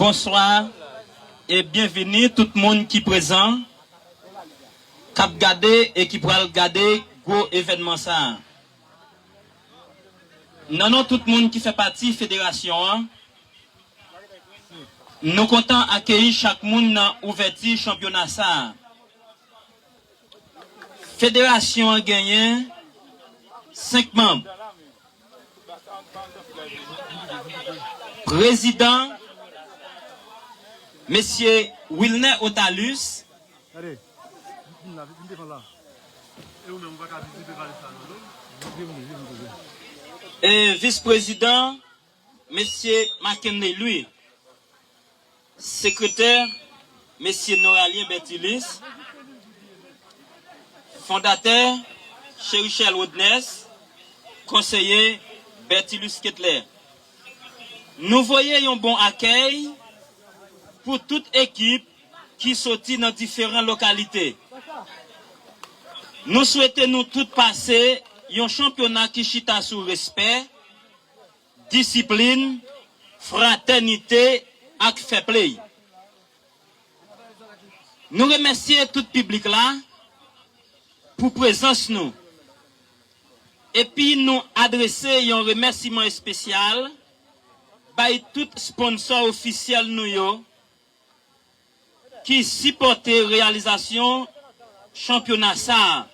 Bonsoir et bienvenue tout le monde qui est présent, qui a regardé et qui pourra regarder gros événement ça. Non, tout le monde qui fait partie de la fédération, nous comptons accueillir chaque monde dans l'ouverture championnat ça. Fédération a gagné 5 membres. Président, Monsieur Wilner Otalus. Et vice-président, Monsieur McKinley lui. Secrétaire, Monsieur Noralien Bertilis. Fondateur, Cherichel Woodness. Conseiller, Bertilus Kettler. Nous voyons un bon accueil pour toute équipe qui sortit dans différentes localités. Nous souhaitons nous tous passer un championnat qui chita sous respect, discipline, fraternité et fair play. Nous remercions tout le public là pour présence nous. Et puis nous adresser un remerciement spécial par tout sponsor officiel nous qui supportait réalisation championnat ça.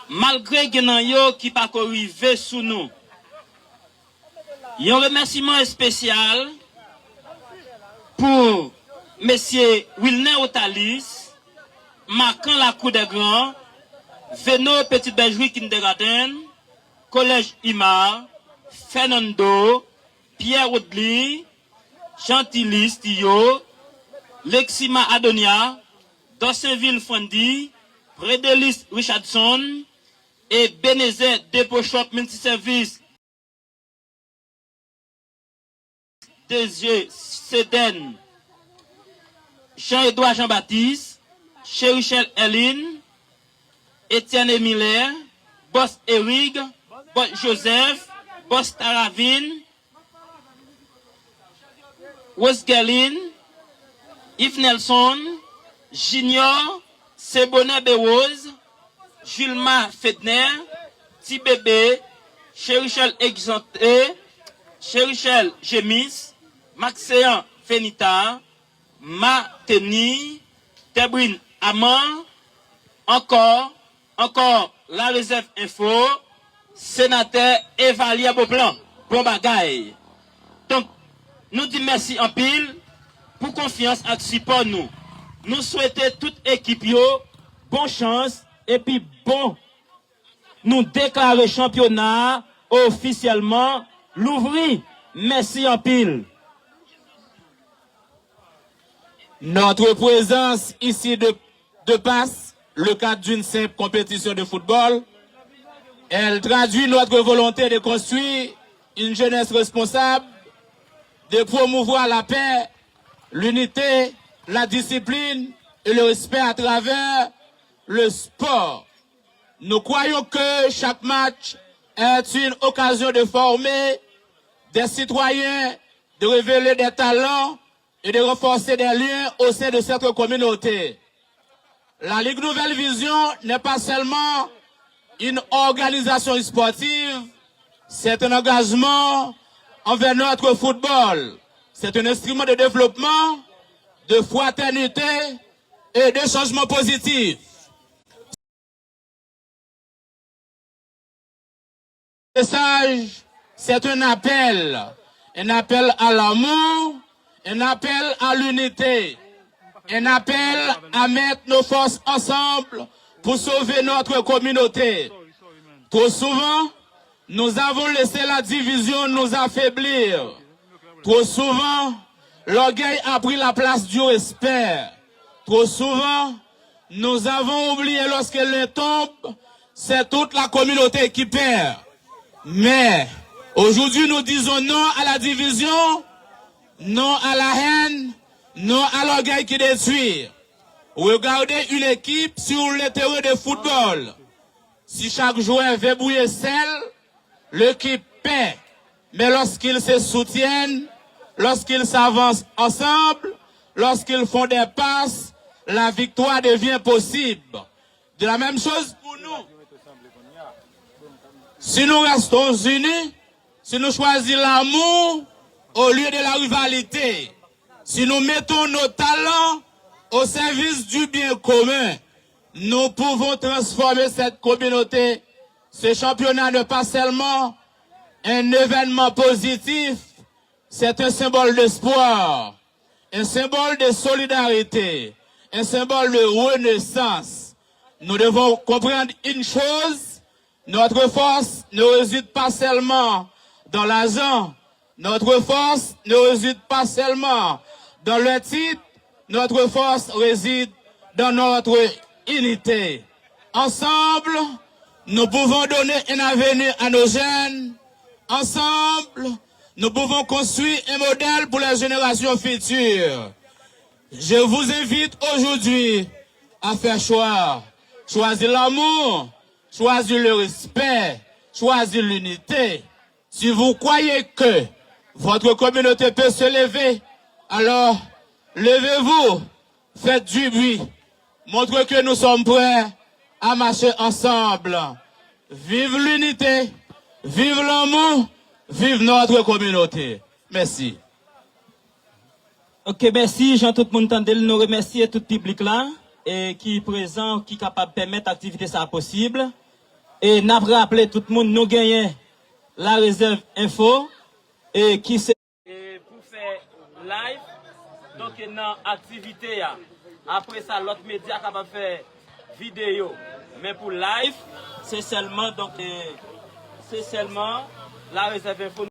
Malgré que qui pas arrivé sous nous. Un remerciement spécial pour Monsieur Wilner Otalis, Marquant la Cour des Grands, Veno Petite Bergerie Kindergarten, Collège Imar, Fernando, Pierre Audley, Chantilly Stio, Lexima Adonia, Dossenville Fondi, Prédelis Richardson et Benezet Depot Shop Multiservice Desieux Seden, Jean-Edouard Jean-Baptiste, Cherichel Eline, Etienne Miller, Boss Eric, Boss Joseph, Boss Taravine, Wes Galine, Yves Nelson, Junior, Sebonnet Berose, Julma Fedner, Tibébé, Cherichel Exanté, Cherichel Gemis, Maxéan Fenita, Mateni, Tebrine Amand, encore la réserve info, sénateur Evalia Beauplan, bon bagaille. Donc, nous disons merci en pile pour confiance et support nous. Nous souhaitons toute équipe bonne chance et puis bon, nous déclarer championnat officiellement l'ouvrir. Merci en pile. Notre présence ici de passe le cadre d'une simple compétition de football. Elle traduit notre volonté de construire une jeunesse responsable, de promouvoir la paix, l'unité, la discipline et le respect à travers le sport. Nous croyons que chaque match est une occasion de former des citoyens, de révéler des talents et de renforcer des liens au sein de cette communauté. La Ligue Nouvelle Vision n'est pas seulement une organisation sportive, c'est un engagement envers notre football. C'est un instrument de développement, de fraternité et de changement positif. Ce message, c'est un appel à l'amour, un appel à l'unité, un appel à mettre nos forces ensemble pour sauver notre communauté. Trop souvent, nous avons laissé la division nous affaiblir. Trop souvent, l'orgueil a pris la place du respect. Trop souvent, nous avons oublié lorsque l'un tombe, c'est toute la communauté qui perd. Mais aujourd'hui, nous disons non à la division, non à la haine, non à l'orgueil qui détruit. Regardez une équipe sur le terrain de football. Si chaque joueur veut bouiller seul, l'équipe perd. Mais lorsqu'ils se soutiennent, lorsqu'ils s'avancent ensemble, lorsqu'ils font des passes, la victoire devient possible. De la même chose pour nous. Si nous restons unis, si nous choisissons l'amour au lieu de la rivalité, si nous mettons nos talents au service du bien commun, nous pouvons transformer cette communauté. Ce championnat n'est pas seulement un événement positif, c'est un symbole d'espoir, un symbole de solidarité, un symbole de renaissance. Nous devons comprendre une chose, notre force ne réside pas seulement dans l'argent, notre force ne réside pas seulement dans le titre, notre force réside dans notre unité. Ensemble, nous pouvons donner un avenir à nos jeunes. Ensemble, nous pouvons construire un modèle pour les générations futures. Je vous invite aujourd'hui à faire choix. Choisir l'amour, choisir le respect, choisir l'unité. Si vous croyez que votre communauté peut se lever, alors levez-vous, faites du bruit. Montrez que nous sommes prêts à marcher ensemble. Vive l'unité, vive l'amour, vive notre communauté. Merci. Ok, merci, Jean, tout le monde tendel, nous remercier tout le public là, et qui est présent, qui est capable de permettre l'activité ça possible. Et nous rappelé tout le monde, nous gagnons la réserve info, et qui c'est. Et pour faire live, donc dans l'activité, après ça, l'autre média est capable de faire vidéo. Mais pour live, c'est seulement, donc, c'est seulement la réserve info.